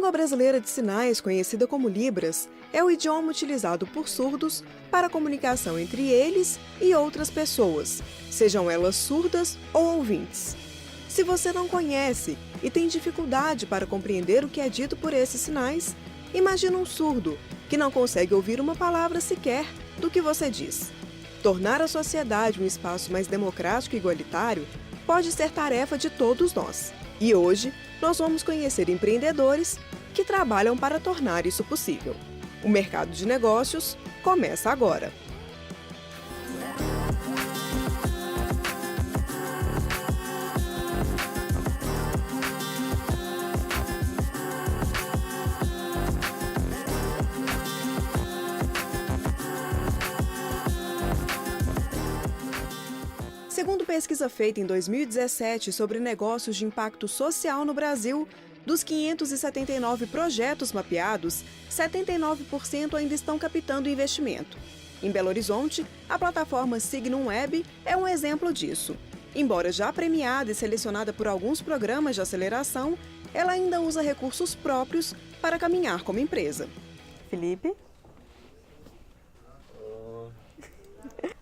língua brasileira de sinais, conhecida como Libras, é o idioma utilizado por surdos para a comunicação entre eles e outras pessoas, sejam elas surdas ou ouvintes. Se você não conhece e tem dificuldade para compreender o que é dito por esses sinais, imagine um surdo que não consegue ouvir uma palavra sequer do que você diz. Tornar a sociedade um espaço mais democrático e igualitário pode ser tarefa de todos nós. E hoje, nós vamos conhecer empreendedores que trabalham para tornar isso possível. O mercado de negócios começa agora. Segundo pesquisa feita em 2017 sobre negócios de impacto social no Brasil, dos 579 projetos mapeados, 79% ainda estão captando investimento. Em Belo Horizonte, a plataforma Signum Web é um exemplo disso. Embora já premiada e selecionada por alguns programas de aceleração, ela ainda usa recursos próprios para caminhar como empresa. Felipe?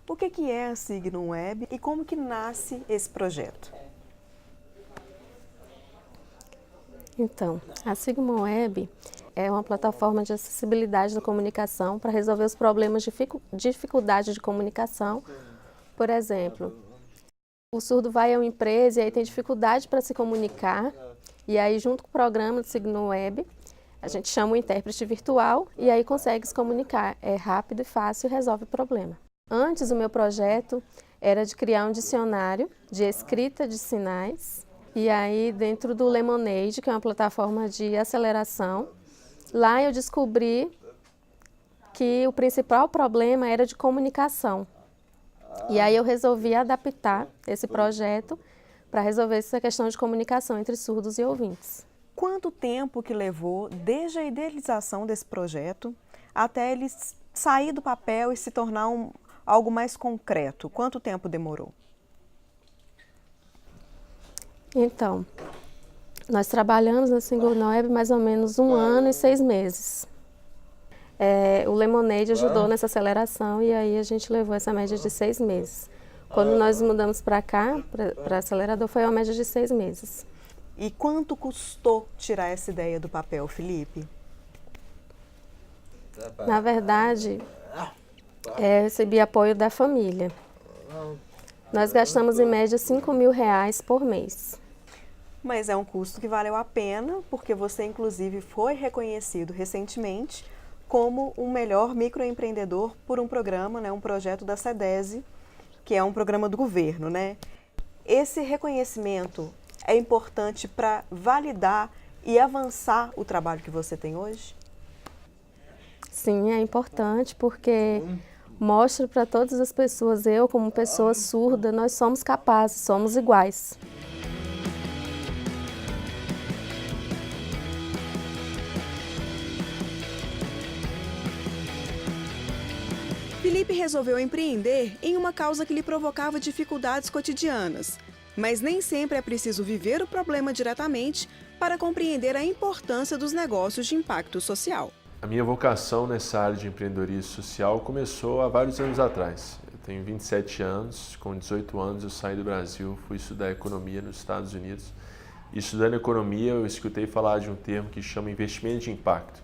O que é a Signum Web e como que nasce esse projeto? Então, a Signum Web é uma plataforma de acessibilidade da comunicação para resolver os problemas de dificuldade de comunicação. Por exemplo, o surdo vai a uma empresa e aí tem dificuldade para se comunicar, e aí junto com o programa do Signum Web, a gente chama o intérprete virtual e aí consegue se comunicar. É rápido e fácil e resolve o problema. Antes, o meu projeto era de criar um dicionário de escrita de sinais, e aí dentro do Lemonade, que é uma plataforma de aceleração, lá eu descobri que o principal problema era de comunicação. E aí eu resolvi adaptar esse projeto para resolver essa questão de comunicação entre surdos e ouvintes. Quanto tempo que levou desde a idealização desse projeto até ele sair do papel e se tornar algo mais concreto? Quanto tempo demorou? Então, nós trabalhamos na Signum Web mais ou menos 1 ano e 6 meses. O Lemonade ajudou nessa aceleração e aí a gente levou essa média de 6 meses. Quando nós mudamos para cá, para acelerador, foi uma média de 6 meses. E quanto custou tirar essa ideia do papel, Felipe? Na verdade, recebi apoio da família. Nós gastamos em média R$5.000 por mês. Mas é um custo que valeu a pena, porque você inclusive foi reconhecido recentemente como o melhor microempreendedor por um programa, um projeto da SEDESE, que é um programa do governo, né? Esse reconhecimento é importante para validar e avançar o trabalho que você tem hoje? Sim, é importante porque mostra para todas as pessoas, eu como pessoa surda, nós somos capazes, somos iguais. Felipe resolveu empreender em uma causa que lhe provocava dificuldades cotidianas. Mas nem sempre é preciso viver o problema diretamente para compreender a importância dos negócios de impacto social. A minha vocação nessa área de empreendedorismo social começou há vários anos atrás. Eu tenho 27 anos, com 18 anos eu saí do Brasil, fui estudar economia nos Estados Unidos. E estudando economia eu escutei falar de um termo que chama investimento de impacto.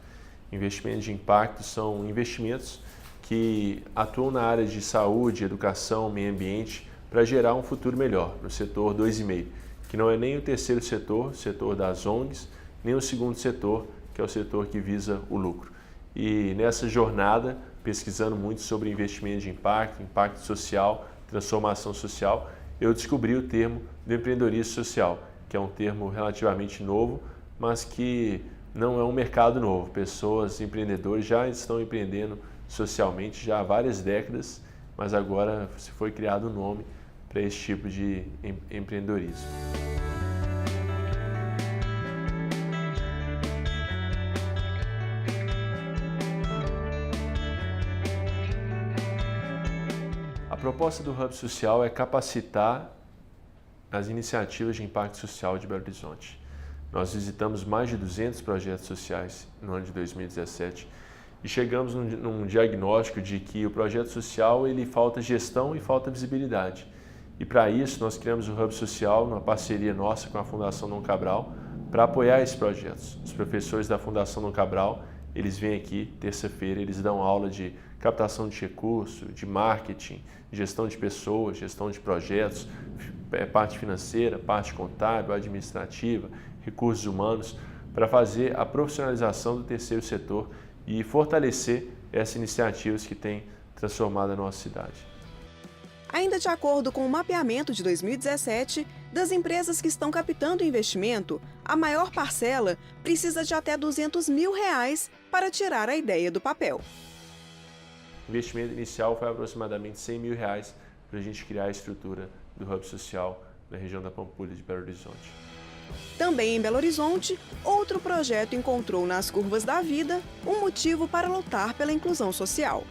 Investimentos de impacto são investimentos que atuam na área de saúde, educação, meio ambiente, para gerar um futuro melhor no setor 2,5, que não é nem o terceiro setor, o setor das ONGs, nem o segundo setor, que é o setor que visa o lucro. E nessa jornada, pesquisando muito sobre investimento de impacto, impacto social, transformação social, eu descobri o termo do empreendedorismo social, que é um termo relativamente novo, mas que não é um mercado novo. Pessoas, empreendedores já estão empreendendo socialmente já há várias décadas, mas agora se foi criado um nome para esse tipo de empreendedorismo. A proposta do Hub Social é capacitar as iniciativas de impacto social de Belo Horizonte. Nós visitamos mais de 200 projetos sociais no ano de 2017 e chegamos num diagnóstico de que o projeto social ele falta gestão e falta visibilidade. E para isso nós criamos o Hub Social, numa parceria nossa com a Fundação Dom Cabral, para apoiar esses projetos. Os professores da Fundação Dom Cabral, eles vêm aqui terça-feira, eles dão aula de captação de recursos, de marketing, gestão de pessoas, gestão de projetos, parte financeira, parte contábil, administrativa, recursos humanos, para fazer a profissionalização do terceiro setor e fortalecer essas iniciativas que têm transformado a nossa cidade. Ainda de acordo com o mapeamento de 2017, das empresas que estão captando investimento, a maior parcela precisa de até R$200 mil para tirar a ideia do papel. O investimento inicial foi aproximadamente R$100 mil para a gente criar a estrutura do Hub Social na região da Pampulha de Belo Horizonte. Também em Belo Horizonte, outro projeto encontrou nas curvas da vida um motivo para lutar pela inclusão social.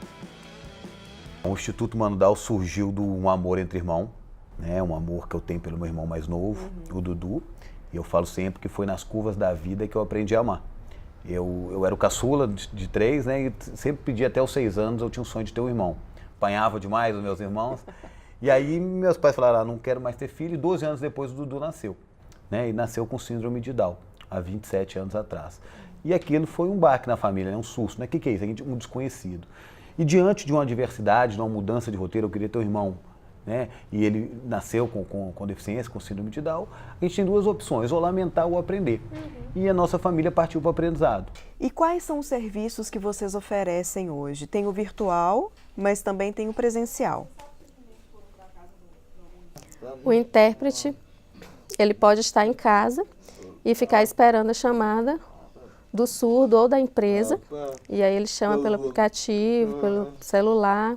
O Instituto Mano Dal surgiu de um amor entre irmãos, né? Um amor que eu tenho pelo meu irmão mais novo, o Dudu. E eu falo sempre que foi nas curvas da vida que eu aprendi a amar. Eu era o caçula de 3, né? E sempre pedi até os 6 anos, eu tinha um sonho de ter um irmão. Apanhava demais os meus irmãos. E aí meus pais falaram, não quero mais ter filho. E 12 anos depois o Dudu nasceu, né? E nasceu com síndrome de Down, há 27 anos atrás. E aquilo foi um baque na família, né? Um susto, né? O que é isso? Um desconhecido. E diante de uma adversidade, de uma mudança de roteiro, eu queria ter um irmão, né? E ele nasceu com deficiência, com síndrome de Down. A gente tem 2 opções, ou lamentar ou aprender. E a nossa família partiu para o aprendizado. E quais são os serviços que vocês oferecem hoje? Tem o virtual, mas também tem o presencial. O intérprete, ele pode estar em casa e ficar esperando a chamada do surdo ou da empresa, e aí ele chama pelo aplicativo, pelo celular,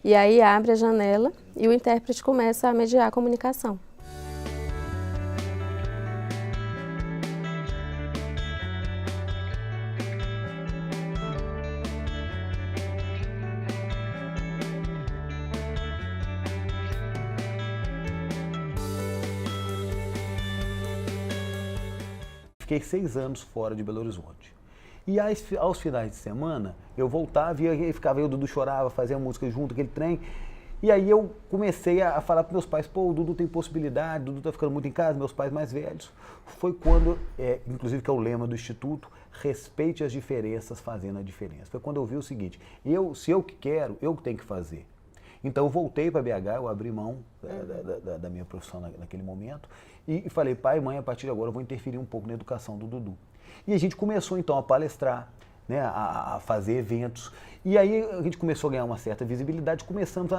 e aí abre a janela e o intérprete começa a mediar a comunicação. Fiquei 6 anos fora de Belo Horizonte. E aos finais de semana, eu voltava e ficava, o Dudu chorava, fazia música junto, aquele trem. E aí eu comecei a falar para meus pais, pô, o Dudu tem possibilidade, o Dudu tá ficando muito em casa, meus pais mais velhos. Foi quando, inclusive que é o lema do Instituto, respeite as diferenças fazendo a diferença. Foi quando eu vi o seguinte, se eu que quero, eu que tenho que fazer. Então eu voltei para BH, eu abri mão da minha profissão naquele momento e falei, pai e mãe, a partir de agora eu vou interferir um pouco na educação do Dudu. E a gente começou então a palestrar, né, a fazer eventos. E aí a gente começou a ganhar uma certa visibilidade, começamos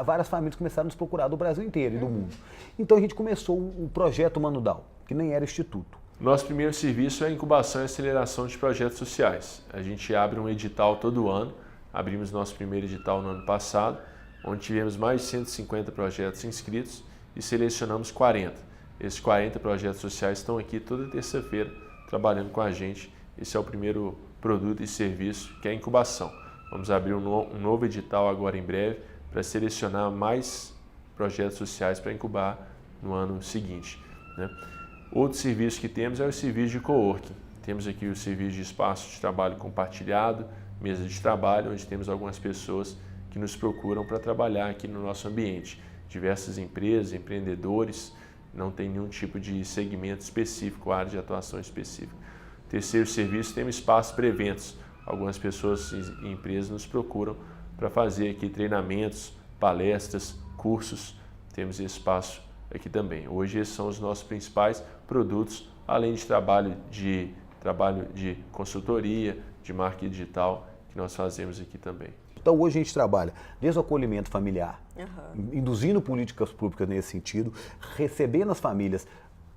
várias famílias começaram a nos procurar do Brasil inteiro e do mundo. Então a gente começou o projeto Mano Dal, que nem era instituto. Nosso primeiro serviço é a incubação e aceleração de projetos sociais. A gente abre um edital todo ano, abrimos nosso primeiro edital no ano passado, onde tivemos mais de 150 projetos inscritos e selecionamos 40. Esses 40 projetos sociais estão aqui toda terça-feira trabalhando com a gente. Esse é o primeiro produto e serviço, que é a incubação. Vamos abrir um novo edital agora em breve para selecionar mais projetos sociais para incubar no ano seguinte, né? Outro serviço que temos é o serviço de coworking. Temos aqui o serviço de espaço de trabalho compartilhado, mesa de trabalho, onde temos algumas pessoas que nos procuram para trabalhar aqui no nosso ambiente. Diversas empresas, empreendedores, não tem nenhum tipo de segmento específico, área de atuação específica. Terceiro serviço, temos espaço para eventos. Algumas pessoas e empresas nos procuram para fazer aqui treinamentos, palestras, cursos. Temos esse espaço aqui também. Hoje esses são os nossos principais produtos, além de trabalho de consultoria, de marketing digital, que nós fazemos aqui também. Então hoje a gente trabalha desde o acolhimento familiar, induzindo políticas públicas nesse sentido, recebendo as famílias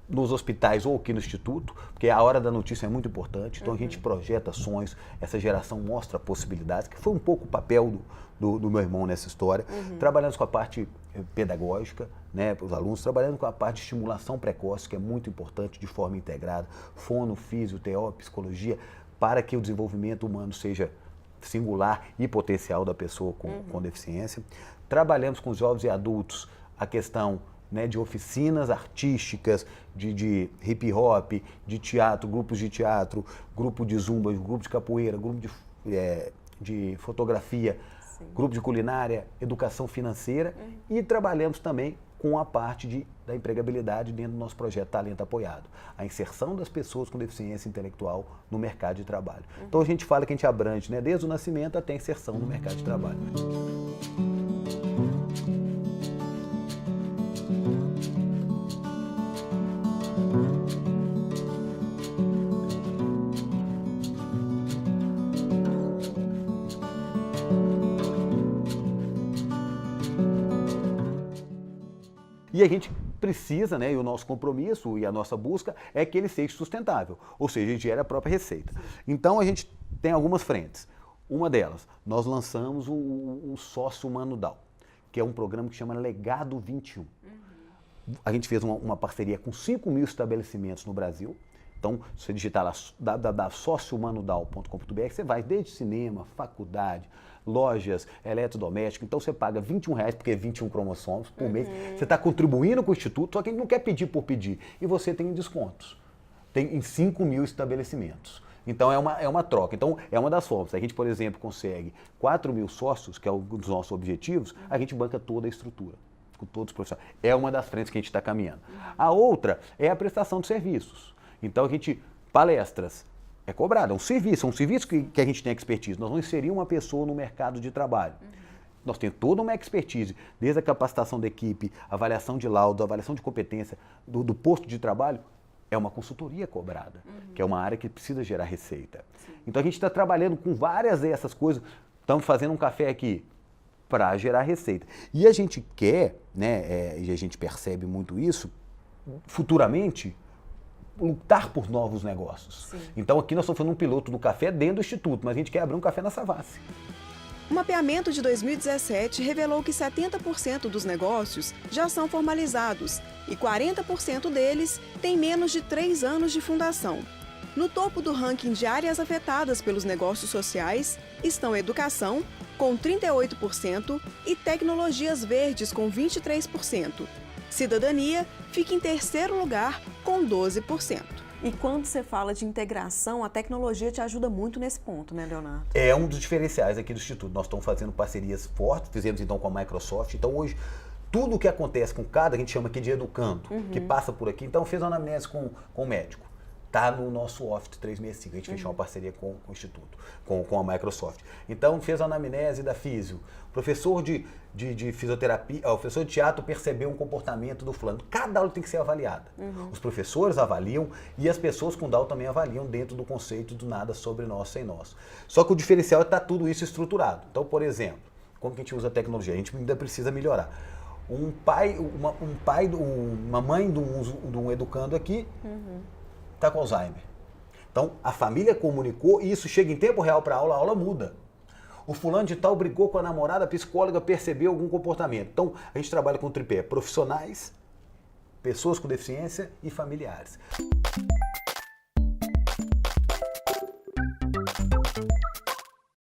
nos hospitais ou aqui no Instituto, porque a hora da notícia é muito importante, então a gente projeta sonhos, essa geração mostra possibilidades, que foi um pouco o papel do meu irmão nessa história. Trabalhamos com a parte pedagógica, né, para os alunos, trabalhando com a parte de estimulação precoce, que é muito importante, de forma integrada, fono, físio, TO, psicologia, para que o desenvolvimento humano seja singular e potencial da pessoa com deficiência. Trabalhamos com os jovens e adultos a questão né, de oficinas artísticas, de hip hop, de teatro, grupos de teatro, grupo de zumba, grupo de capoeira, grupo de fotografia, grupo de culinária, educação financeira e trabalhamos também com a parte da empregabilidade dentro do nosso projeto Talento Apoiado, a inserção das pessoas com deficiência intelectual no mercado de trabalho. Então a gente fala que a gente abrange, né, desde o nascimento até a inserção no mercado de trabalho. E a gente precisa, né, e o nosso compromisso e a nossa busca é que ele seja sustentável, ou seja, a gente gera a própria receita. Então a gente tem algumas frentes. Uma delas, nós lançamos o Sócio Humano DAO, que é um programa que chama Legado 21. A gente fez uma parceria com 5.000 estabelecimentos no Brasil. Então, se você digitar lá www.sociohumanodao.com.br, você vai desde cinema, faculdade, lojas, eletrodomésticos. Então, você paga R$21, porque é 21 cromossomos por mês. Você está contribuindo com o Instituto, só que a gente não quer pedir por pedir. E você tem descontos. Tem em 5.000 estabelecimentos. Então, é uma troca. Então, é uma das formas. A gente, por exemplo, consegue 4.000 sócios, que é um dos nossos objetivos, a gente banca toda a estrutura, com todos os profissionais. É uma das frentes que a gente está caminhando. A outra é a prestação de serviços. Então, palestras, é cobrado, é um serviço que a gente tem expertise. Nós vamos inserir uma pessoa no mercado de trabalho. Nós temos toda uma expertise, desde a capacitação da equipe, avaliação de laudo, avaliação de competência do posto de trabalho, é uma consultoria cobrada, que é uma área que precisa gerar receita. Então, a gente está trabalhando com várias dessas coisas, estamos fazendo um café aqui para gerar receita. E a gente quer, né, e a gente percebe muito isso, futuramente, lutar por novos negócios. Sim. Então aqui nós estamos fazendo um piloto do café dentro do Instituto, mas a gente quer abrir um café na Savassi. O mapeamento de 2017 revelou que 70% dos negócios já são formalizados e 40% deles têm menos de 3 anos de fundação. No topo do ranking de áreas afetadas pelos negócios sociais estão educação, com 38%, e tecnologias verdes, com 23%. Cidadania fica em terceiro lugar, com 12%. E quando você fala de integração, a tecnologia te ajuda muito nesse ponto, né, Leonardo? É um dos diferenciais aqui do Instituto. Nós estamos fazendo parcerias fortes, fizemos então com a Microsoft. Então hoje, tudo o que acontece com a gente chama aqui de educando, que passa por aqui. Então fez uma anamnese com o médico. Está no nosso Office 365, a gente fechou uma parceria com o Instituto, com a Microsoft. Então, fez a anamnese da físio. Professor de fisioterapia, o professor de teatro percebeu um comportamento do fulano. Cada aula tem que ser avaliada. Os professores avaliam e as pessoas com DAO também avaliam dentro do conceito do nada sobre nós, sem nós. Só que o diferencial é estar tudo isso estruturado. Então, por exemplo, como que a gente usa a tecnologia? A gente ainda precisa melhorar. Uma mãe de um educando aqui, está com Alzheimer. Então, a família comunicou e isso chega em tempo real para a aula muda. O fulano de tal brigou com a namorada, a psicóloga percebeu algum comportamento. Então, a gente trabalha com o tripé: profissionais, pessoas com deficiência e familiares.